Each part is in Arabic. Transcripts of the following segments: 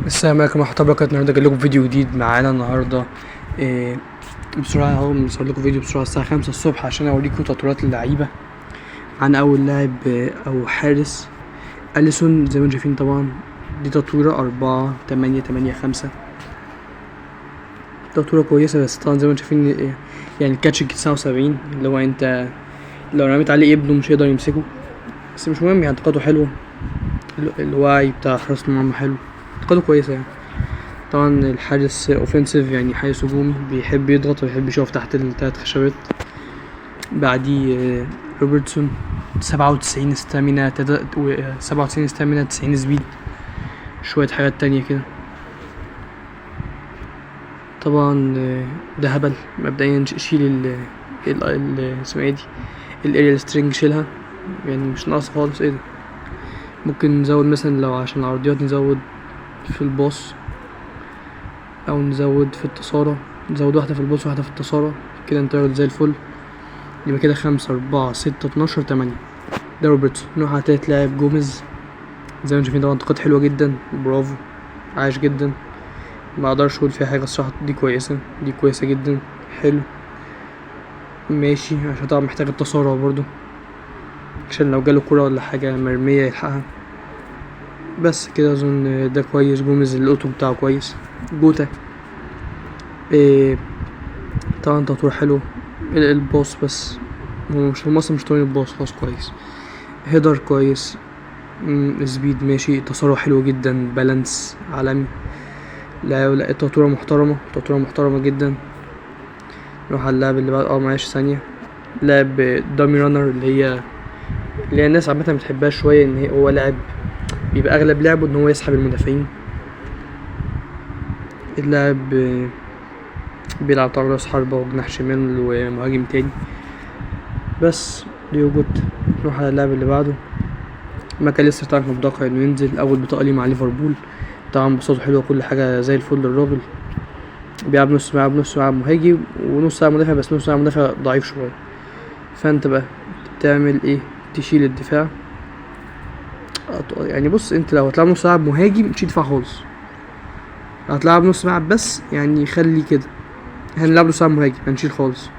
السلام عليكم ورحمة الله وبركاته. النهارده جاي لكم فيديو جديد معانا النهارده. إيه بسرعة اهو بنصور لكم فيديو بسرعة الساعة 5 الصبح عشان اوريكم تطويرات اللعيبة. عن اول لاعب او حارس اليسون زي ما انتم شايفين. طبعا دي تطويرة 4-8-8-5، تطويرة كويسة. بس طبعا زي ما انتم شايفين يعني الكاتش 79 اللي هو انت لو رميت عليه ابنه مش هيقدر يمسكه، بس مش مهم يعني. اعتقاده حلوة، الوعي بتاع حراسة المرمى حلو، اعتقاده كويسة يعني. طبعا الحارس اوفنسيف يعني حارس هجومي، بيحب يضغط ويحب يشوف تحت التلات خشبات. بعديه روبرتسون 97 ستامينا 97 ستامينا 90 سبيد، شوية حاجات تانية كده. طبعا ده هبل مبدئيا. شيل اسمها ايه دي، الاريال سترينج شيلها، يعني مش ناقص خالص. ايه ده، ممكن نزود مثلا لو عشان العرضيات نزود في الباص او نزود في التصارع، نزود واحدة في الباص وواحدة في التصارع كده، انت راجل زي الفل. يبقى كده 5-4-6-12-8. ده روبرتسون. نروح على تالت لاعب جوميز، زي ما شايفين طبعا انتقاد حلوة جدا، برافو، عاش جدا. ما اقدرش اقول فيها حاجة الصراحة، دي كويسة، دي كويسة جدا، حلو ماشي. عشان طبعا محتاج التصارع برضو عشان لو جاله كرة ولا حاجة مرمية يلحقها. بس كده اظن ده كويس. جوميز الاوتو بتاعه كويس. جوتا طبعا تطوير حلو. الباص بس هو مش طويل، الباص خلاص كويس. هيدر كويس. سبيد ماشي. تصرف حلو جدا، بالانس عالمي. لا التطويرة محترمة، تطويرة محترمة جدا. نروح على اللاعب اللي بعد معلش ثانية. لاعب دامي رانر اللي هي الناس عامة مبتحبهاش شوية، ان هو لاعب بيبقى اغلب لعبه ان هو يسحب المدافعين. اللاعب بيلعب طبعا راس حربة وجناح شمال ومهاجم تاني. بس دي وجود. نروح على اللاعب اللي بعده. ماكاليستر طبعا كان متوقع انه ينزل، اول بطاقة ليه مع ليفربول. طبعا بصوته حلوة، كل حاجة زي الفل. الراجل بيلعب نص ملعب مهاجم ونص ملعب مدافع، بس نص ملعب مدافع ضعيف شوية. فانت بقى تعمل ايه؟ تشيل الدفاع. يعني بص، انت لو هتلعب نص ملعب مهاجم تشيل دفاع خالص. هتلعب نص ملعب بس يعني خلي كده. هنلعب نص ملعب مهاجم هنشيل خالص.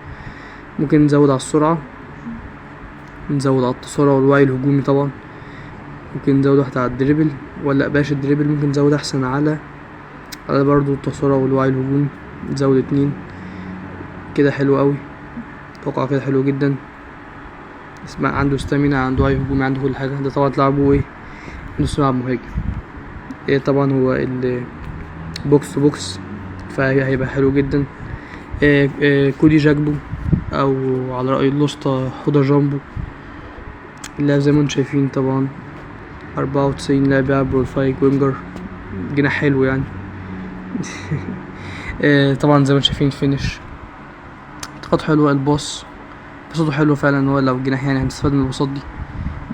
ممكن نزود على السرعة، نزود على التسارع والوعي الهجومي طبعا. ممكن نزود واحدة على الدريبل، ولا باش الدريبل ممكن نزود احسن على برضو التسارع والوعي الهجومي. نزود 2 كده، حلو قوي. اتوقع كده حلو جدا. اسمع، عنده ستامينا، عنده وعي هجومي، عنده كل حاجة. ده طبعا تلعبه نص ملعب مهاجم. طبعا هو بوكس تو بوكس، فهيبقى حلو جدا. كودي جاكبو، او على رأي الاسطى حوضة جامبو. اللاعب زي ما انتم شايفين طبعا 94 لاعب بيلعب بروفايل وينجر، جناح حلو يعني. طبعا زي ما انتم شايفين فينش، اعتقاد حلوة. الباص بساطه حلو فعلا، هو لو جناح يعني هنستفاد من البساط دي.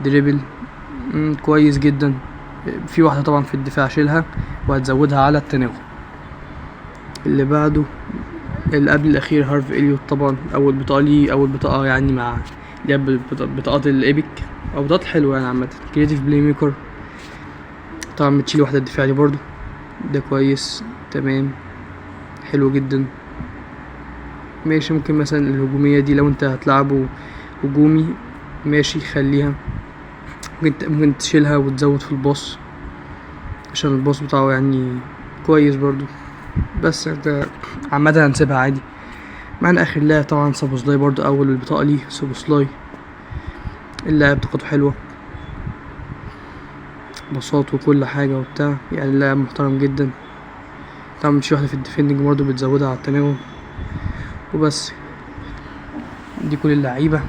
دريبل كويس جدا. في واحدة طبعا في الدفاع شيلها وهتزودها على التناول. اللي بعده اللي قبل الاخير هارف اليوت. طبعا اول بطاقة ليه، اول بطاقة يعني مع لعب بطاقات الايبك او بطاقات حلوة يعني عامة. كرياتيف بلاي ميكر، طبعا بتشيل واحدة الدفاع دي برضو، ده كويس تمام، حلو جدا ماشي. ممكن مثلا الهجومية دي لو انت هتلعبه هجومي ماشي خليها. ممكن تشيلها وتزود في الباص عشان الباص بتاعه يعني كويس برضو. بس انت عامة هنسيبها عادي. معنا اخر لاعب طبعا سابوسلاي، برضو اول البطاقة ليه سابوسلاي. اللاعب طاقته حلوة، بساط وكل حاجة وبتاع، يعني اللاعب محترم جدا. طبعا بتشيل واحدة في الديفندنج برضو بتزودها على التناوب. وبس دي كل اللعيبة.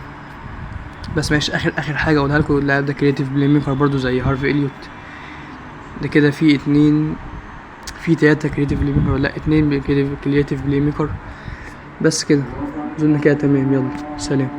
بس ماشي، اخر حاجة اقولها لكم، اللاعب ده كرياتيف بلاي ميكر برضو زي هارفي اليوت. ده كده في 3 كرياتيف بلاي ميكر، ولا 2 كرياتيف بلاي ميكر. بس كده اظن كده تمام. يلا سلام.